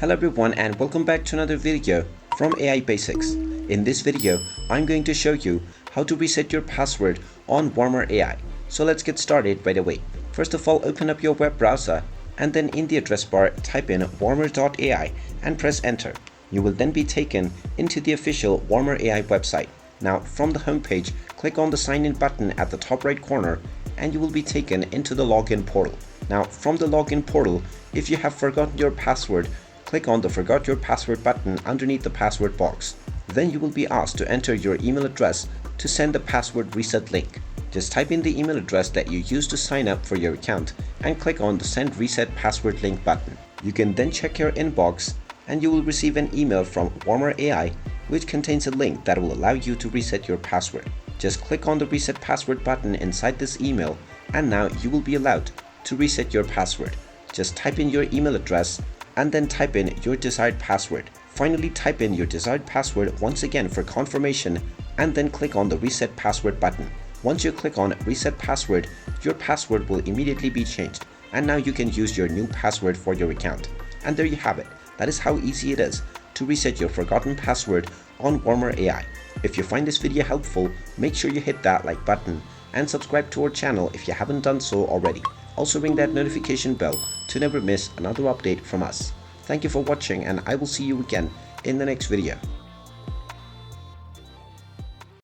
Hello everyone and welcome back to another video from AI Basics. In this video, I'm going to show you how to reset your password on Warmer AI. So let's get started right away. First of all, open up your web browser and then in the address bar type in warmer.ai and press enter. You will then be taken into the official Warmer AI website. Now from the home page, click on the sign in button at the top right corner and you will be taken into the login portal. Now from the login portal, if you have forgotten your password, click on the Forgot Your Password button underneath the password box. Then you will be asked to enter your email address to send the password reset link. Just type in the email address that you used to sign up for your account and click on the Send Reset Password Link button. You can then check your inbox and you will receive an email from Warmer AI which contains a link that will allow you to reset your password. Just click on the Reset Password button inside this email and now you will be allowed to reset your password. Just type in your email address and then type in your desired password. Finally, type in your desired password once again for confirmation and then click on the Reset Password button. Once you click on Reset Password, your password will immediately be changed and now you can use your new password for your account. And there you have it. That is how easy it is to reset your forgotten password on Warmer AI. If you find this video helpful, make sure you hit that like button and subscribe to our channel if you haven't done so already. Also ring that notification bell to never miss another update from us. Thank you for watching and I will see you again in the next video.